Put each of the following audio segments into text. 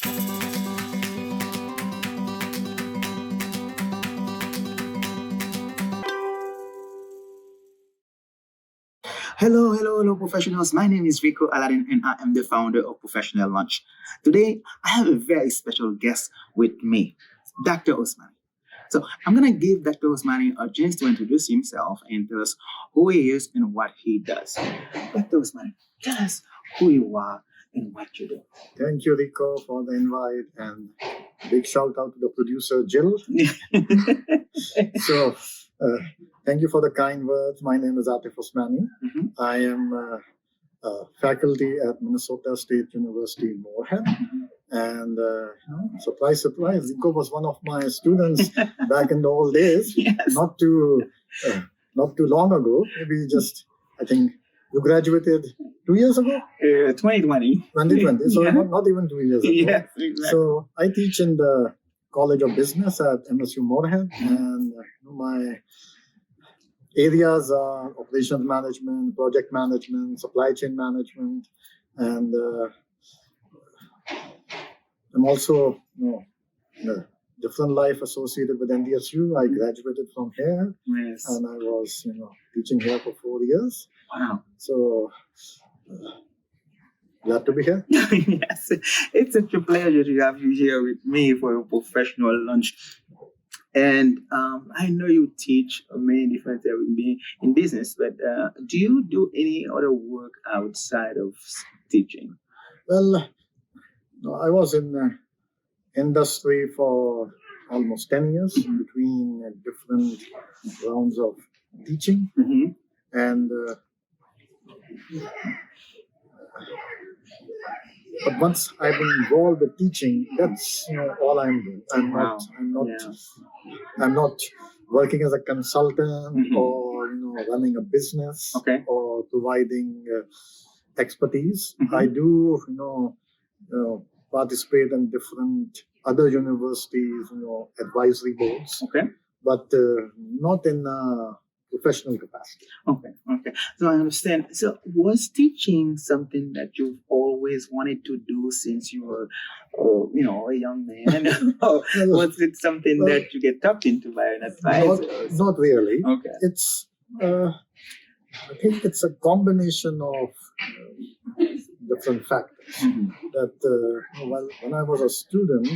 Hello, professionals. My name is Rico Aladdin, and I am the founder of Professional Lunch. Today, I have a very special guest with me, Dr. Osmani. So, I'm going to give Dr. Osmani a chance to introduce himself and tell us who he is and what he does. Dr. Osmani, tell us who you are and what you do. Thank you, Rico, for the invite, and big shout out to the producer, Jill. So, thank you for the kind words. My name is Atif Osmani. I am faculty at Minnesota State University in Moorhead. And surprise, surprise, Rico was one of my students back in the old days. Yes. Not too long ago. Maybe just, I think, you graduated 2 years ago? 2020. 2020, so Yeah. not even 2 years ago. Yes, exactly. So I teach in the College of Business at MSU Moorhead, and my areas are operations management, project management, supply chain management, and I'm also in a different life associated with NDSU. I graduated from here, Yes. and I was teaching here for 4 years. Wow. So glad to be here. Yes, it's such a pleasure to have you here with me for a professional lunch. And I know you teach many different things in business, but do you do any other work outside of teaching? Well, I was in the industry for almost 10 years between different rounds of teaching, Mm-hmm. and but once I've been involved with teaching, that's all I'm doing. Wow. Yeah. I'm not working as a consultant Mhm. or running a business Okay. or providing expertise. Mhm. I do participate in different other universities advisory boards, Okay. but not in a professional capacity. Okay. So I understand. So was teaching something that you've always wanted to do since you were, a young man? Or was it something Well, that you get tapped into by an advisor? Not really. Okay. It's I think it's a combination of different factors. Mhm. That when I was a student,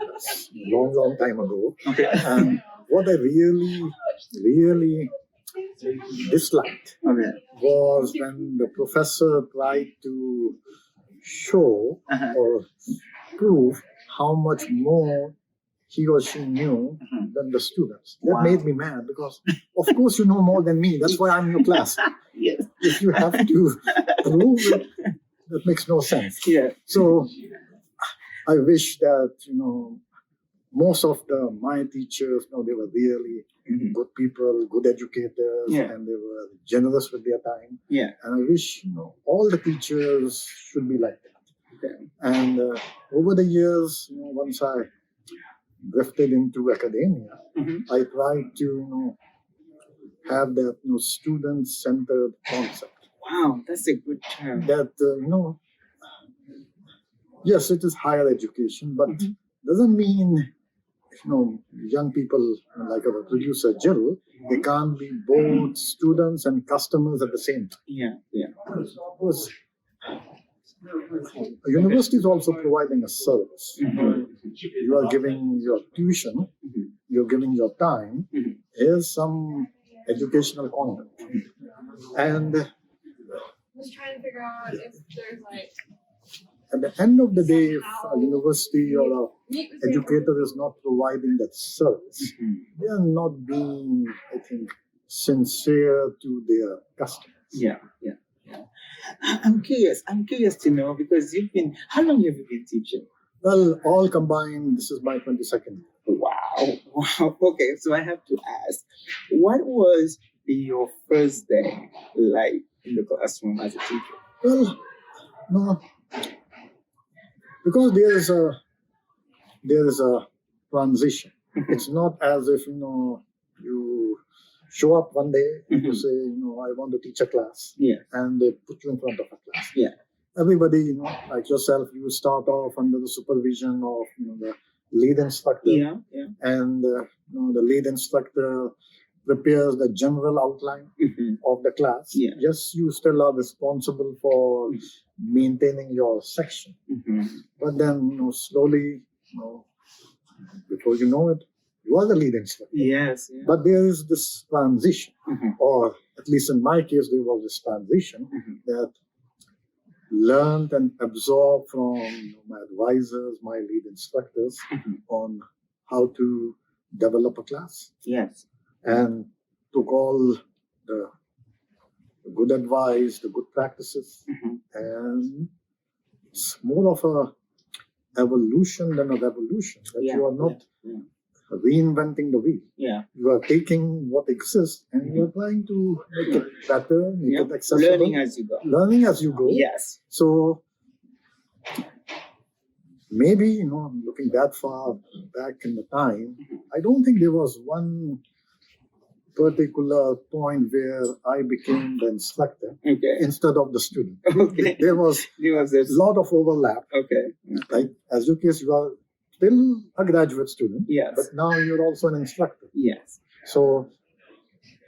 that's a long time ago, Okay. and what I really disliked Okay. was when the professor tried to show Uh-huh. or prove how much more he or she knew Mhm. than the students. That Wow. made me mad because, of course, you know more than me. That's why I'm in your class. Yes. If you have to prove it, that makes no sense. Yeah. So I wish that most of my teachers, they were really Mhm. good people, good educators, Yeah. and they were generous with their time. Yeah. And I wish all the teachers should be like that. Okay. And over the years, once I drifted into academia, Mhm. I tried to have that student-centered concept. Wow, that's a good term. That yes, it is higher education, but Mhm. doesn't mean young people like our producer Jill, they can't be both students and customers at the same time. Yeah. Because a university is also providing a service. Mhm. You are giving your tuition, Mhm. you're giving your time. Mhm. Here's some educational content, and Just trying to figure out if there's like at the end of the day, if a university or a meat with educator is not providing that service, Mhm. they are not being, I think, sincere to their customers. Yeah. I'm curious to know because how long have you been teaching? Well, all combined, this is my 22nd. Wow. Okay, so I have to ask, what was your first day like in the classroom as a teacher? Well, no, because there is a transition. It's not as if you show up one day and you Mhm. say I want to teach a class, Yeah. and they put you in front of a class. Yeah. everybody, like yourself, you start off under the supervision of the lead instructor, and the lead instructor prepares the general outline of the class. Yes, you still are responsible for maintaining your section, but then slowly, before you know it, you are the lead instructor. Yes. But there is this transition, or at least in my case, there was this transition that learned and absorbed from my advisors, my lead instructors, on how to develop a class. Yes. And took all the good advice, the good practices, and it's more of a evolution than a revolution. That you are not reinventing the wheel. You are taking what exists and you are trying to make it better, make it accessible. Learning as you go. Yes. So maybe, looking that far back in the time, I don't think there was one particular point where I became the instructor instead of the student. There was a lot of overlap. Like, as your case, you are still a graduate student, but now you're also an instructor. So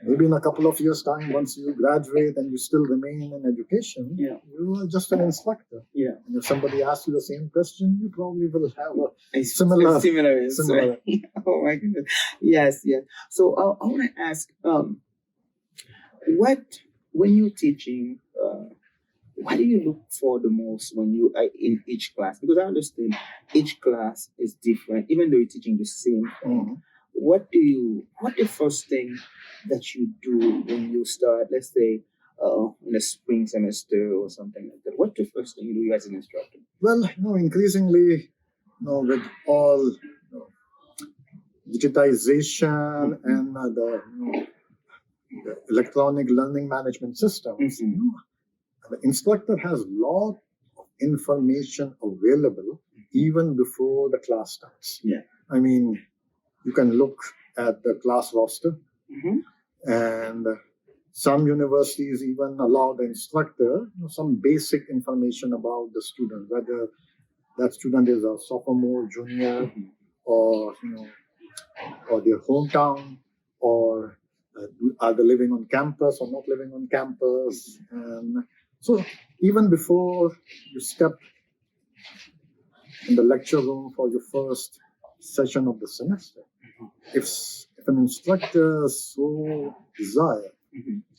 maybe in a couple of years' time, once you graduate and you still remain in education, you are just an instructor. And if somebody asks you the same question, you probably will have a similar answer. Oh my goodness. Yes. So I want to ask, when you're teaching, what do you look for the most when you are in each class? Because I understand each class is different, even though you're teaching the same thing. What the first thing that you do when you start, let's say, in a spring semester or something like that? What's the first thing you do as an instructor? Well, increasingly, with all digitization and the electronic learning management systems, the instructor has a lot of information available even before the class starts. I mean, you can look at the class roster, and some universities even allow the instructor some basic information about the student, whether that student is a sophomore, junior, or their hometown, or are they living on campus or not living on campus. And so even before you step in the lecture room for your first session of the semester, if an instructor so desire,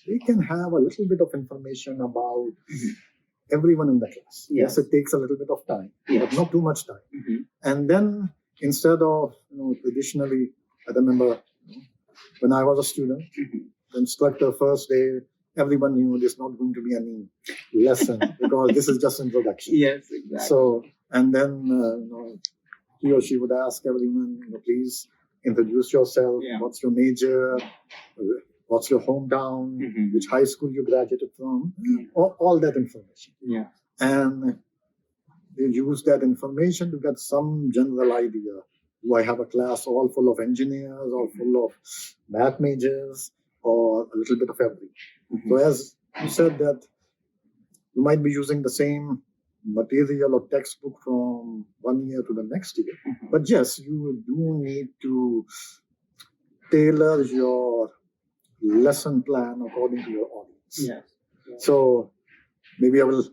they can have a little bit of information about everyone in the class. Yes, it takes a little bit of time, but not too much time. And then instead of, traditionally, I remember when I was a student, the instructor first day, everyone knew there's not going to be any lesson because this is just introduction. Yes, exactly. So, and then he or she would ask everyone, please introduce yourself. What's your major? What's your hometown? Which high school you graduated from? All that information. And they use that information to get some general idea. Do I have a class all full of engineers or full of math majors or a little bit of everything? So as you said that you might be using the same material or textbook from one year to the next year. But yes, you do need to tailor your lesson plan according to your audience. So maybe I will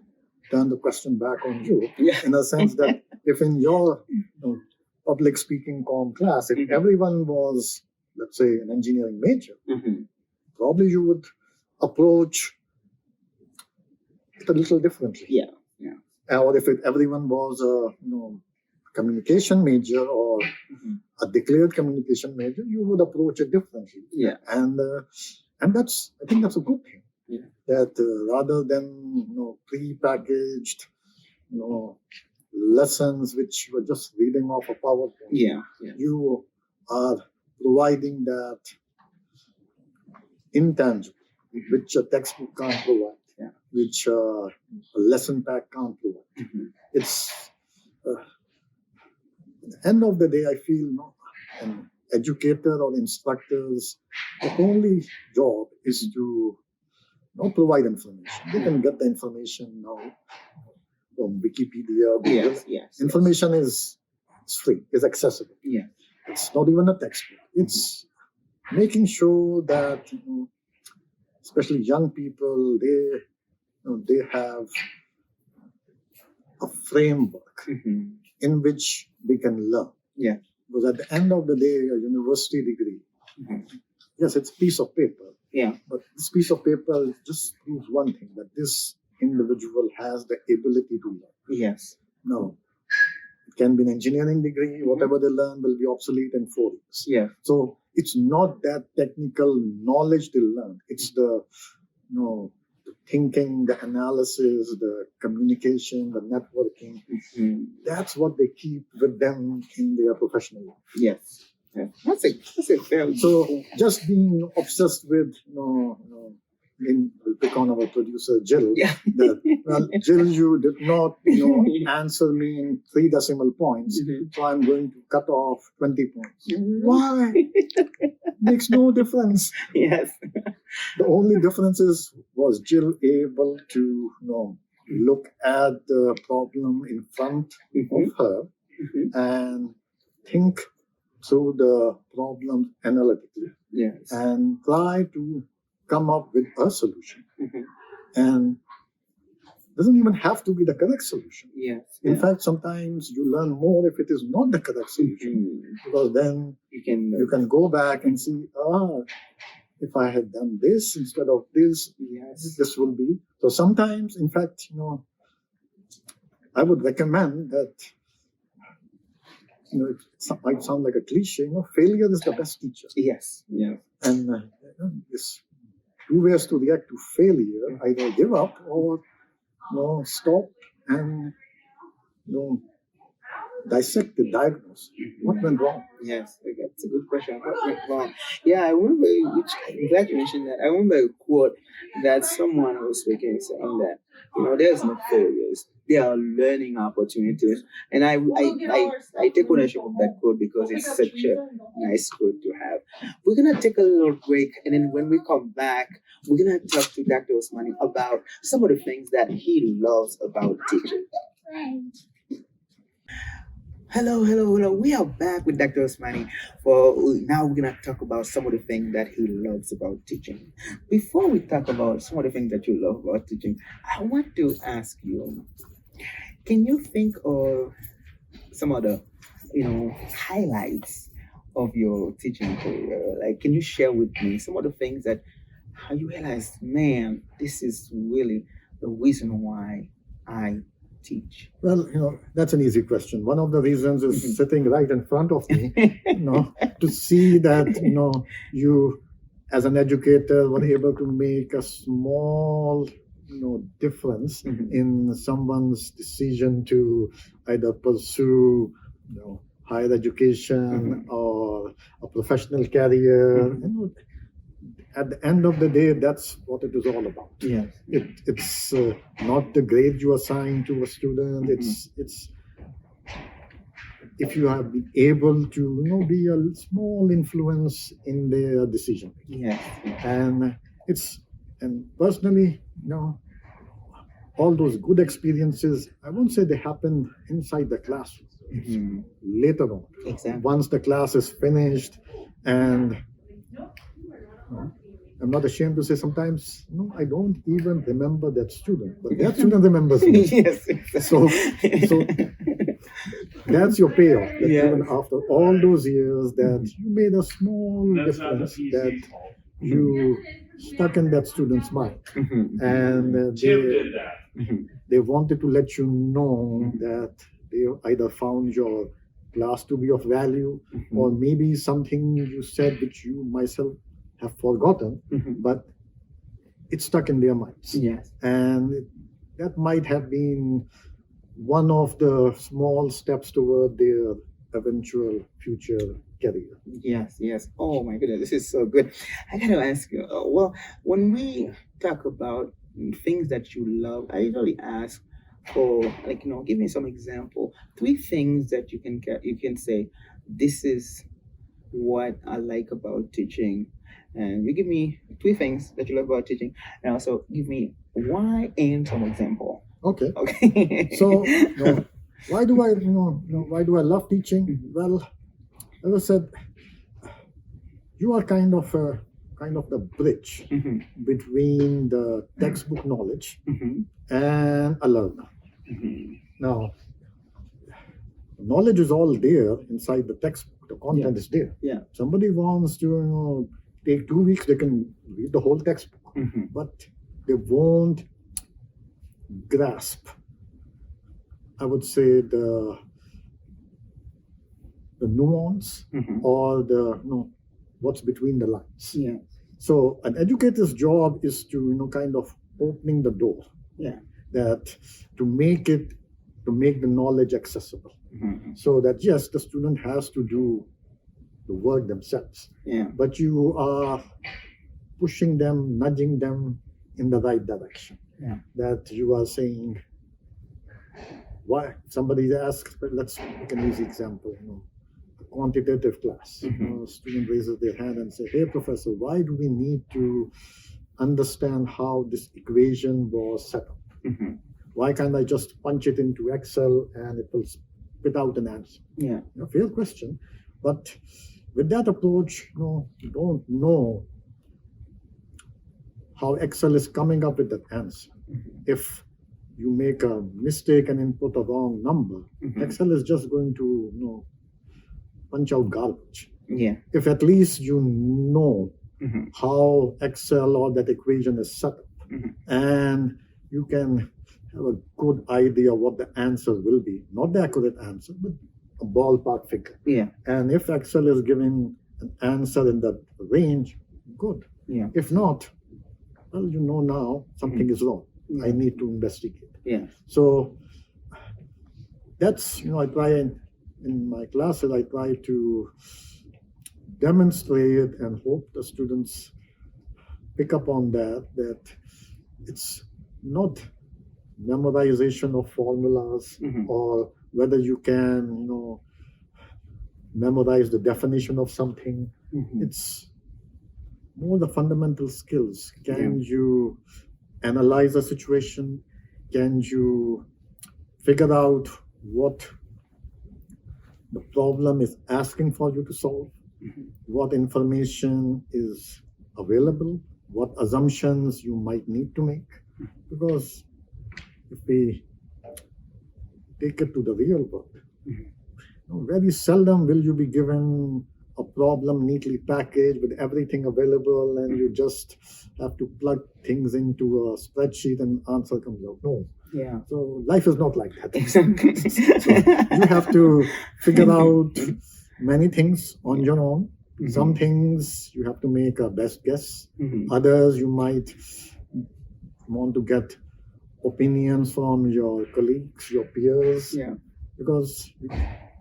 turn the question back on you in a sense that if in your public speaking comm class, if everyone was, let's say, an engineering major, probably you would approach it a little differently. Or if everyone was a communication major or a declared communication major, you would approach it differently. And that's, I think that's a good thing. That rather than pre-packaged lessons which you are just reading off a PowerPoint, you are providing that intangible, which a textbook can't provide. Which a lesson pack can't provide. It's at the end of the day, I feel an educator or instructors, the only job is to provide information. They can get the information now from Wikipedia, Google. Yes. Information is free, is accessible. Yeah. It's not even a textbook. It's making sure that especially young people, they have a framework in which they can learn. Yeah. Because at the end of the day, a university degree, yes, it's a piece of paper. Yeah. But this piece of paper just proves one thing, that this individual has the ability to learn. Yes. No. It can be an engineering degree, whatever they learn will be obsolete in 4 years. Yeah. So it's not that technical knowledge they learn. It's the the thinking, the analysis, the communication, the networking. That's what they keep with them in their professional life. Yes. That's a very So just being obsessed with we'll pick on our producer Jill. Yeah. Jill, you did not answer me in 3 decimal points, so I'm going to cut off 20 points. Why? Makes no difference. Yes. The only difference was Jill able to look at the problem in front of her and think through the problem analytically. Yes. And try to come up with a solution. And doesn't even have to be the correct solution. Yes. In fact, sometimes you learn more if it is not the correct solution, because then you can go back and see, if I had done this instead of this, this will be. So sometimes, in fact, I would recommend that, it might sound like a cliche, failure is the best teacher. Yes. Yeah. And there's 2 ways to react to failure: either give up or stop and dissect the diagnosis. What went wrong? Yes, that's a good question. What went wrong? Yeah, I remember, I'm glad you mentioned that. I remember a quote that someone was speaking, saying that, there's no failures. There are learning opportunities. And I take ownership of that quote because it's such a nice quote to have. We're going to take a little break. And then when we come back, we're going to talk to Dr. Osmani about some of the things that he loves about teaching. Hello. We are back with Dr. Osmani. Now we're going to talk about some of the things that he loves about teaching. Before we talk about some of the things that you love about teaching, I want to ask you, can you think of some of the, highlights of your teaching career? Like, can you share with me some of the things that you realized, man, this is really the reason why I teach? Well, that's an easy question. One of the reasons is sitting right in front of me, to see that, you as an educator were able to make a small, difference in someone's decision to either pursue, higher education or a professional career. At the end of the day, that's what it is all about. Yeah. It's not the grade you assign to a student. It's if you have been able to be a small influence in their decision. Yeah. And personally, all those good experiences, I won't say they happen inside the classroom. It's later on. Exactly. Once the class is finished, and I'm not ashamed to say sometimes, I don't even remember that student, but that student remembers me. Yes. So that's your payoff. That even after all those years, that you made a small difference, that you stuck in that student's mind, and they wanted to let you know that they either found your class to be of value, or maybe something you said which you myself have forgotten, but it's stuck in their minds. Yes. And that might have been one of the small steps toward their eventual future career. Yes. Oh my goodness, this is so good. I got to ask you, when we talk about things that you love, I usually ask for, give me some example, 3 things that you can say, this is what I like about teaching. And you give me 3 things that you love about teaching, and also give me why and some example. Okay. Okay. So, why do I love teaching? Well, as I said, you are kind of the bridge Mhm, between the textbook knowledge mhm, and a learner. mhm. Now, knowledge is all there inside the textbook. The content is there. Yeah. Somebody wants to take 2 weeks, they can read the whole textbook, Mhm. but they won't grasp, I would say, the nuance Mhm. or the what's between the lines. Yeah. So an educator's job is to kind of opening the door, Yeah. that to make the knowledge accessible, Mhm. so that yes, the student has to do the work themselves, Yeah. but you are pushing them, nudging them in the right direction. Yeah. That you are saying, why somebody asks, but let's make an easy example, a quantitative class. A student raises their hand and say, hey professor, why do we need to understand how this equation was set up? Mhm. Why can't I just punch it into Excel and it will spit out an answer? Yeah. Fair question. But with that approach, you don't know how Excel is coming up with that answer. If you make a mistake and input a wrong number, Excel is just going to punch out garbage. Yeah. If at least you know Mhm. how Excel or that equation is set up, and you can have a good idea what the answer will be, not the accurate answer, but a ballpark figure. Yeah. And if Excel is giving an answer in that range, good. Yeah. If not, well, you know now something is wrong. I need to investigate. Yeah. So that's, I try in my classes, I try to demonstrate and hope the students pick up on that it's not memorization of formulas or whether you can, memorize the definition of something. It's more the fundamental skills. Can you analyze a situation? Can you figure out what the problem is asking for you to solve? What information is available? What assumptions you might need to make? Because if we take it to the real world, very seldom will you be given a problem neatly packaged with everything available and you just have to plug things into a spreadsheet and answer comes out. No. Yeah. So life is not like that. Exactly. So you have to figure out many things on your own. Some things you have to make a best guess. Others you might want to get opinions from your colleagues, your peers. Yeah. Because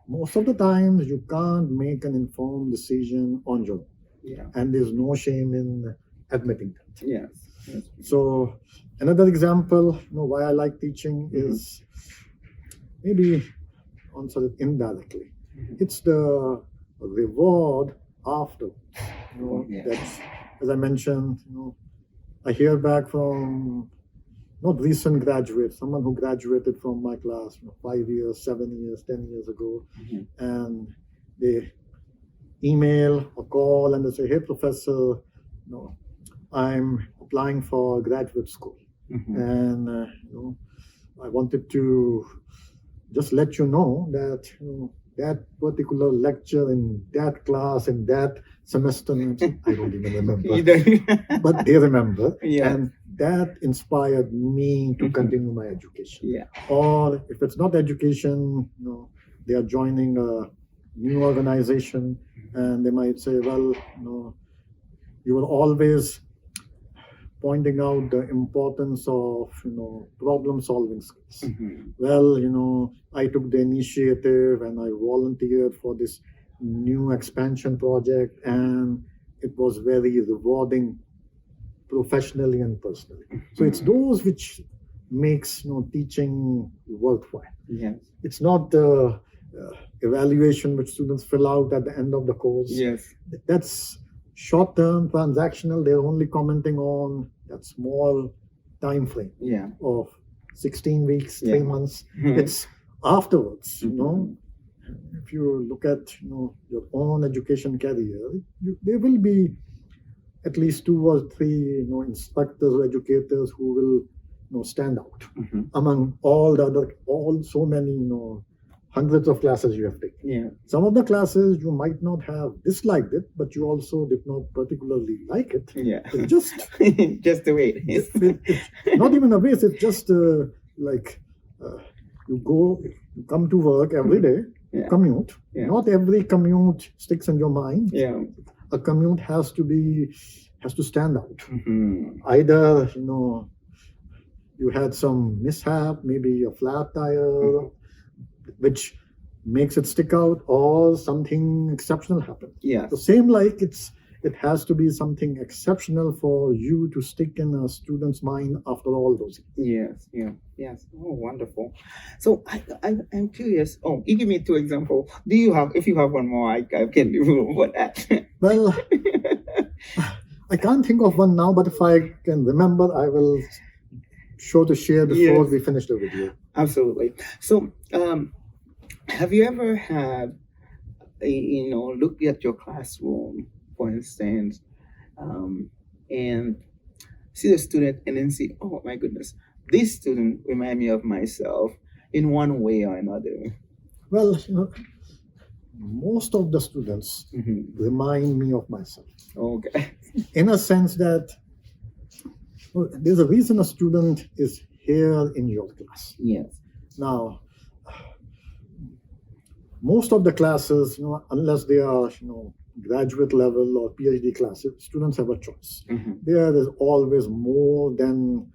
most of the times you can't make an informed decision on your own. Yeah. And there's no shame in admitting that. Yes. So another example, why I like teaching is maybe answer it indirectly. It's the reward after. That's, as I mentioned, I hear back from not recent graduates, someone who graduated from my class 5 years, 7 years, 10 years ago, and they email or call and they say, hey professor, I'm applying for graduate school, and I wanted to just let you know that that particular lecture in that class in that semester, I don't even remember, but they remember, and that inspired me to continue my education. Yeah. Or if it's not education, they are joining a new organization, and they might say, well, you were always pointing out the importance of problem solving skills. Well, I took the initiative and I volunteered for this new expansion project, and it was very rewarding professionally and personally. So it's those which makes teaching worthwhile. Yes. It's not the evaluation which students fill out at the end of the course. Yes. That's short-term, transactional. They're only commenting on that small time frame of 16 weeks, Yeah. 3 months. Mhm. It's afterwards, you Mhm. know. If you look at your own education career, there will be at least 2 or 3 instructors or educators who will stand out Mhm. among all so many hundreds of classes you have taken. Yeah. Some of the classes you might not have disliked it, but you also did not particularly like it. Yeah. It's just Just the way it is. it's not even a waste. It's just like you come to work every day, Yeah. commute. Yeah. Not every commute sticks in your mind. Yeah. A commute has to stand out. Mhm. Either you had some mishap, maybe a flat tire, which makes it stick out, or something exceptional happened. Yes. The same like it has to be something exceptional for you to stick in a student's mind after all those years. Yes, yeah, yes. Oh, wonderful. So I'm curious. Oh, you give me 2 examples. If you have one more, I can do for that. Well, I can't think of one now, but if I can remember, I will sure to share before Yes. we finish the video. Absolutely. So, have you ever had, look at your classroom, for instance, and see the student and then see, oh my goodness, this student remind me of myself in one way or another. Well, most of the students Mhm. remind me of myself Okay. in a sense that there's a reason a student is here in your class. Yes. Now, most of the classes, unless they are, graduate level or PhD classes, students have a choice. Mhm. There is always more than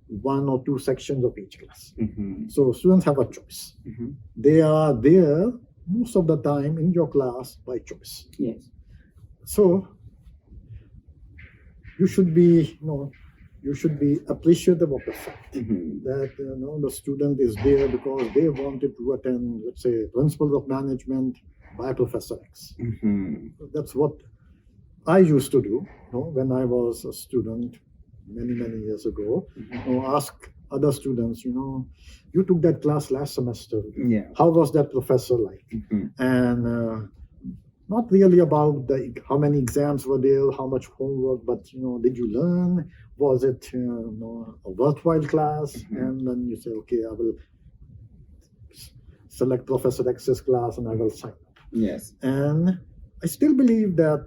1 or 2 sections of each class. Mhm. So students have a choice. Mhm. They are there most of the time in your class by choice. Yes. So you should be, appreciative of the fact Mhm. that the student is there because they wanted to attend, let's say, principles of management by Professor X. Mhm. That's what I used to do when I was a student many years ago. Ask other students, you took that class last semester. Yeah. How was that professor like? Mhm. And not really about how many exams were there, how much homework, but did you learn? Was it a worthwhile class? Mhm. And then you say, okay, I will select Professor X's class and I will sign up. Yes. And I still believe that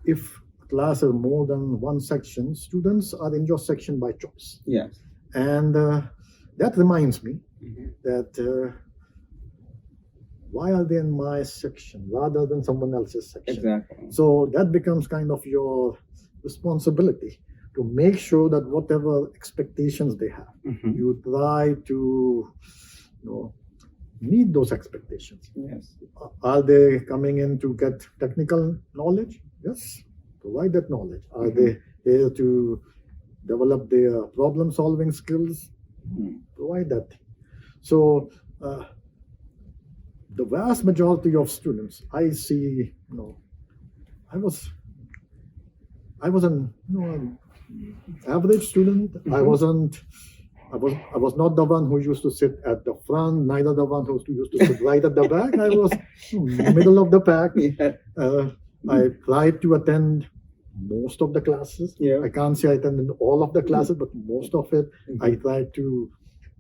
if class is more than one section, students are in your section by choice. Yes. And that reminds me Mhm. that why are they in my section rather than someone else's section? Exactly. So that becomes kind of your responsibility to make sure that whatever expectations they have, Mhm. you try to meet those expectations. Yes. Are they coming in to get technical knowledge? Yes, provide that knowledge. Are Mhm. they here to develop their problem solving skills? Mhm. Provide that. So the vast majority of students I see, I was an average student. I was not the one who used to sit at the front, neither the one who used to sit right at the back. I was middle of the pack. Yeah. I tried to attend most of the classes. Yeah. I can't say I attended all of the classes, but most of it. Mhm. I tried to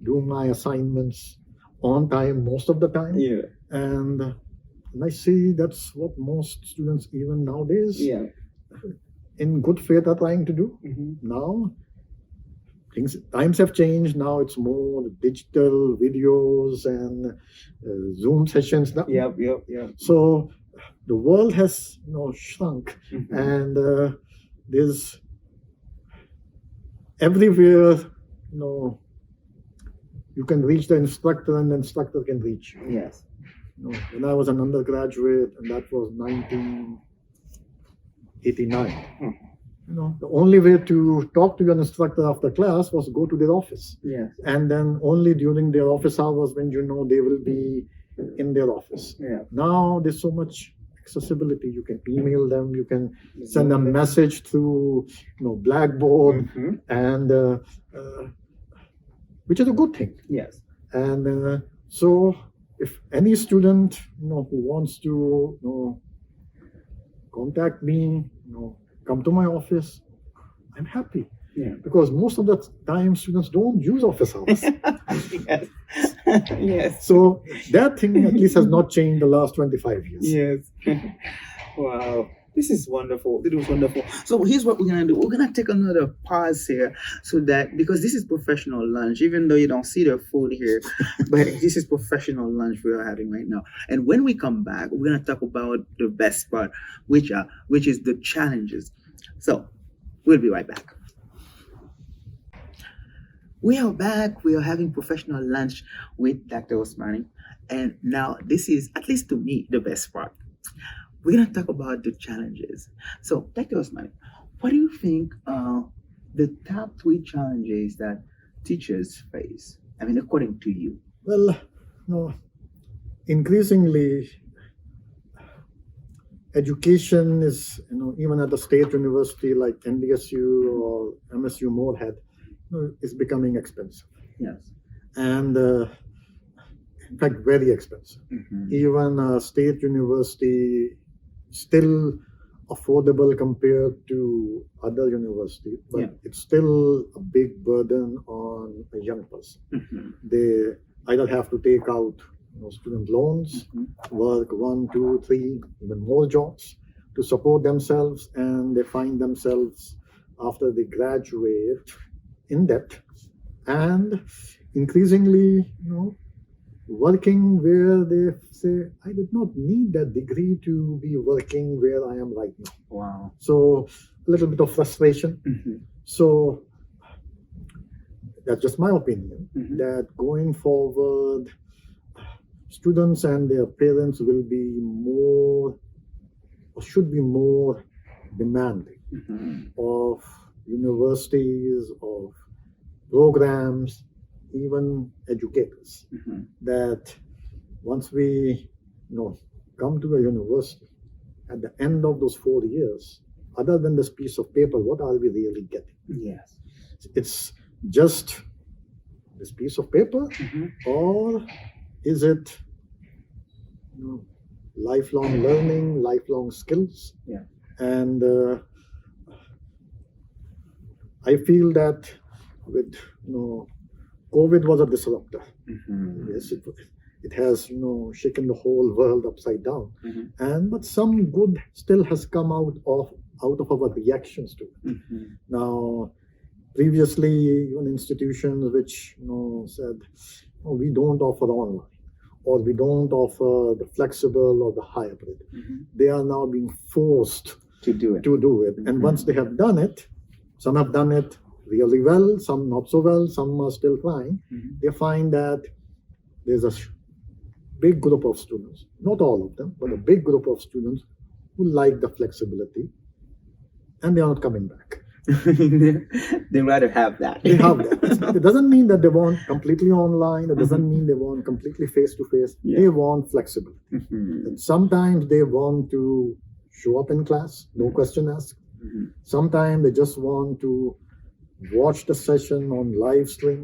do my assignments on time most of the time. Yeah. And I see that's what most students even nowadays Yeah. in good faith are trying to do. Mhm. Now times have changed. Now it's more digital videos and Zoom sessions now. Yep. Yep. Yep. So the world has shrunk, Mhm. and there's everywhere you can reach the instructor and the instructor can reach you. Yes. When I was an undergraduate, and that was 1989, the only way to talk to your instructor after class was go to their office. Yes. And then only during their office hours when they will be in their office. Yeah. Now there's so much accessibility. You can email them, you can send a message through Blackboard, Mhm. and which is a good thing. Yes. And so, if any student who wants to contact me, come to my office, I'm happy. Yeah. Because most of the time students don't use office hours. Yes. Yes. So that thing at least has not changed the last 25 years. Yes. Wow. This is wonderful. It was wonderful. So here's what we're gonna do. We're gonna take another pause here, so that because this is professional lunch, even though you don't see the food here, but this is professional lunch we are having right now. And when we come back, we're gonna talk about the best part, which is the challenges. So we'll be right back. We are back. We are having professional lunch with Dr. Osmani. And now this is, at least to me, the best part. We're going to talk about the challenges. So, Dr. Osmani, what do you think are the top 3 challenges that teachers face? I mean, according to you. Well, increasingly, education is, even at the state university like NDSU or MSU Moorhead, is becoming expensive. Yes. And in fact, very expensive. Mm-hmm. Even a state university, still affordable compared to other universities, but it's still a big burden on a young person. Mm-hmm. They either have to take out student loans, work 1, 2, 3, even more jobs to support themselves, and they find themselves after they graduate in debt, and increasingly, working where they say, I did not need that degree to be working where I am right now. Wow. So a little bit of frustration. Mm-hmm. So that's just my opinion, Mm-hmm. that going forward, students and their parents will be more, or should be more demanding of universities, of programs, even educators, that once we come to a university, at the end of those 4 years, other than this piece of paper, what are we really getting? Yes. It's just this piece of paper, or is it lifelong learning, lifelong skills? Yeah. And I feel that with COVID was a disruptor. Yes, it has shaken the whole world upside down. And but some good still has come out of our reactions to it. Now, previously, even institutions which said, we don't offer online, or we don't offer the flexible or the hybrid, they are now being forced To do it. And once they have done it, some have done it really well, some not so well, some are still trying. They find that there's a big group of students, not all of them, but a big group of students who like the flexibility, and they are not coming back. They'd rather have that. They have that. It doesn't mean that they want completely online. It doesn't mean they want completely face-to-face. Yeah. They want flexibility. And sometimes they want to show up in class, no question asked. Sometimes they just want to watch the session on live stream.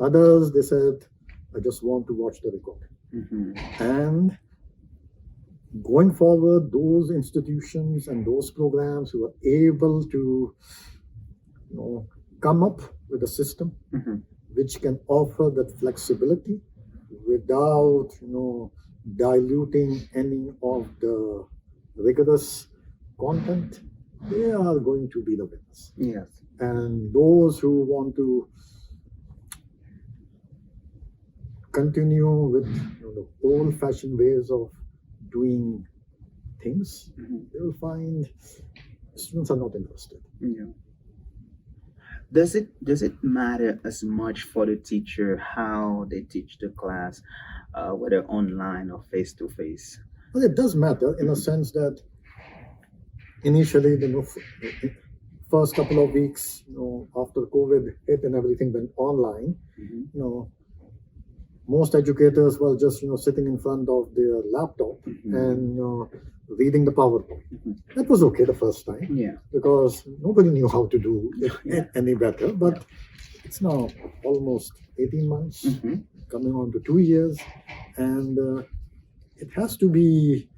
Others, they said, I just want to watch the recording. And going forward, those institutions and those programs who are able to come up with a system which can offer that flexibility without diluting any of the rigorous content, they are going to be the winners. Yes. And those who want to continue with the old-fashioned ways of doing things, they will find students are not interested. Yeah. Does it matter as much for the teacher how they teach the class, whether online or face to face? Well, it does matter in a sense that initially, first couple of weeks, after COVID hit and everything went online, most educators were just sitting in front of their laptop and reading the PowerPoint. That was okay the first time, Yeah. because nobody knew how to do it any better. But it's now almost 18 months, Mhm. coming on to 2 years, and it has to be,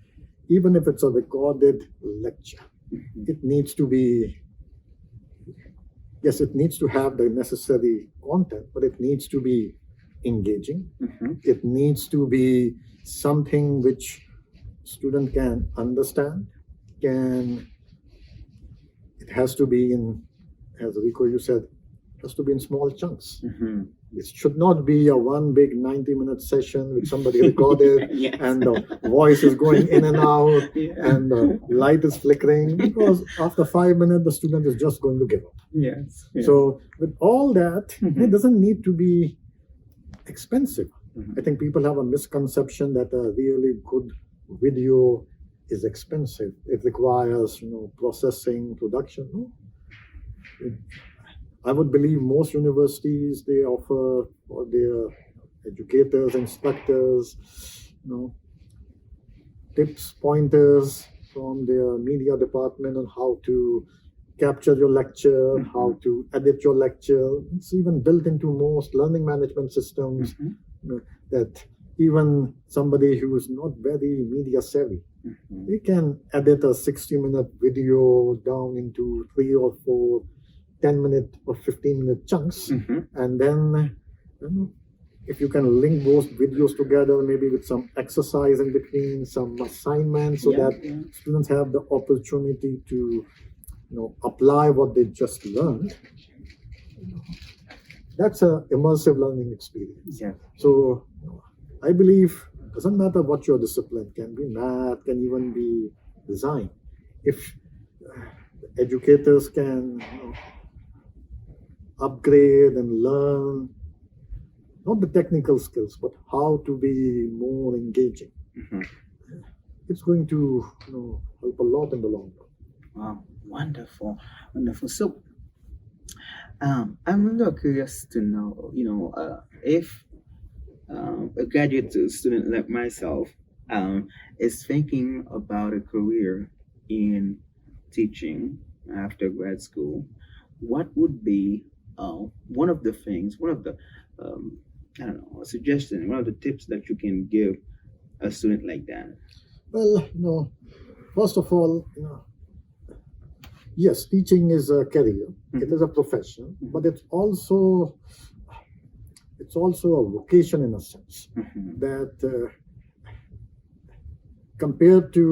even if it's a recorded lecture, Mhm. it needs to be, yes, it needs to have the necessary content, but it needs to be engaging. Mhm. It needs to be something which student can understand, can, it has to be in, as Rico, you said, it has to be in small chunks. Mhm. It should not be a one big 90-minute session with somebody recorded Yes. and the voice is going in and out Yeah. and the light is flickering, because after 5 minutes the student is just going to give up. Yes. Yes. So with all that, Mhm. it doesn't need to be expensive. Mhm. I think people have a misconception that a really good video is expensive. It requires, processing, production. No. I would believe most universities, they offer for their educators, instructors, tips, pointers from their media department on how to capture your lecture, Mhm. how to edit your lecture. It's even built into most learning management systems, Mhm. that even somebody who is not very media savvy, Mhm. they can edit a 60-minute video down into 3 or 4 10-minute or 15-minute chunks, Mhm. and then if you can link those videos together, maybe with some exercise in between, some assignments, so Yeah, that yeah. students have the opportunity to apply what they just learned. That's a immersive learning experience. Yeah. So I believe it doesn't matter what your discipline, can be math, can even be design. If educators can upgrade and learn not the technical skills, but how to be more engaging, Mhm. it's going to help a lot in the long run. Wow, wonderful, wonderful. So, I'm a little curious to know, if a graduate student like myself is thinking about a career in teaching after grad school, what would be one of the things, one of the, um, I don't know, a suggestion, one of the tips that you can give a student like that? Well, first of all, yes, teaching is a career. It is a profession, but it's also a vocation in a sense Mhm. that compared to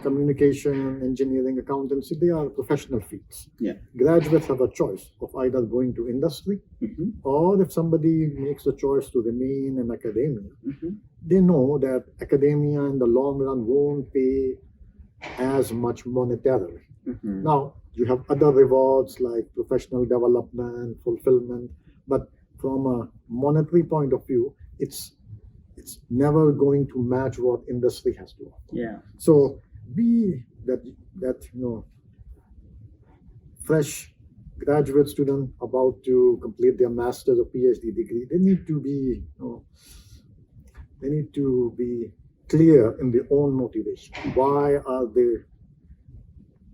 communication, engineering, accountancy, they are professional fields. Yeah. Graduates have a choice of either going to industry, Mhm. or if somebody makes the choice to remain in academia, Mhm. they know that academia in the long run won't pay as much monetarily. Mhm. Now, you have other rewards like professional development, fulfillment, but from a monetary point of view, it's never going to match what industry has to offer. Yeah. So be that fresh graduate student about to complete their master's or PhD degree, they need to be clear in their own motivation. Why are they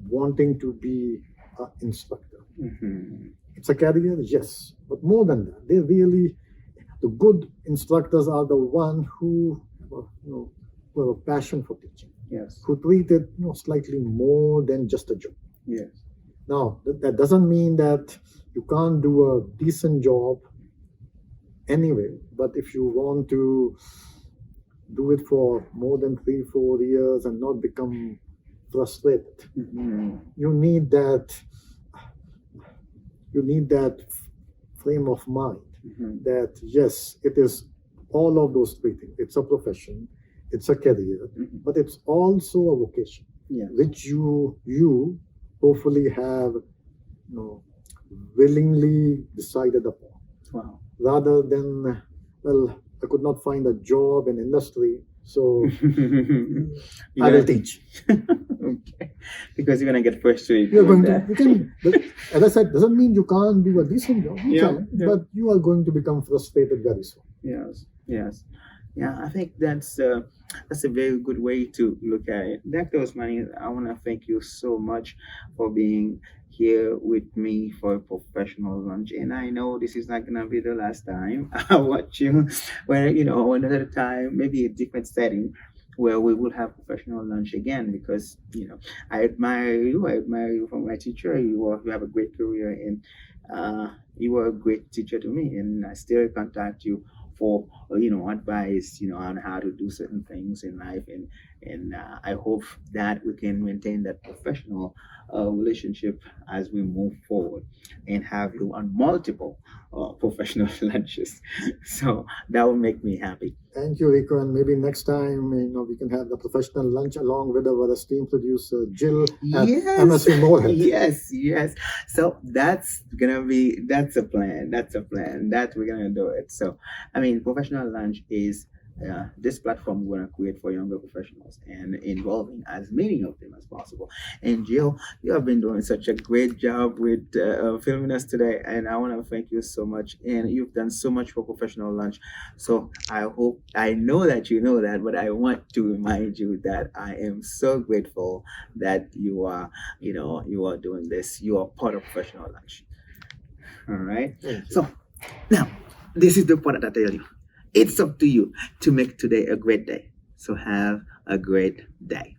wanting to be an instructor? Mhm. It's a career, yes, but more than that, the good instructors are the one who have a passion for teaching, Yes. who treat it slightly more than just a job. Yes. Now, that doesn't mean that you can't do a decent job anyway, but if you want to do it for more than 3-4 years and not become frustrated, Mhm. you need that frame of mind Mhm. that yes, it is all of those three things. It's a profession, it's a career, Mhm. but it's also a vocation, Yes. which you hopefully have willingly decided upon, Wow. rather than, well, I could not find a job in industry, so I will teach. Okay. Because you're gonna get frustrated. You're with going to, that. you can, as I said, doesn't mean you can't do a decent job. You Yeah, can, yeah. but you are going to become frustrated very soon. Yes. Yes. Yeah, I think that's a very good way to look at it. Dr. Osmani, I want to thank you so much for being here with me for a professional lunch. And I know this is not gonna be the last time I watch you. When another time, maybe a different setting, where we will have professional lunch again. Because I admire you. I admire you from my teacher. You have a great career, and you were a great teacher to me. And I still contact you for advice on how to do certain things in life, and I hope that we can maintain that professional relationship as we move forward and have you on multiple professional lunches. So that will make me happy. Thank you, Rico. And maybe next time, we can have the professional lunch along with our esteemed producer, Jill at Yes. MSC Morehead. Yes. So that's a plan. That's a plan. That we're gonna do it. So I mean, professional lunch is this platform we're gonna create for younger professionals and involving as many of them as possible. And Jill, you have been doing such a great job with filming us today, and I want to thank you so much. And you've done so much for professional lunch. So I know that you know that, but I want to remind you that I am so grateful that you are doing this. You are part of professional lunch. All right. Thank you. So now, this is the part that I tell you. It's up to you to make today a great day. So have a great day.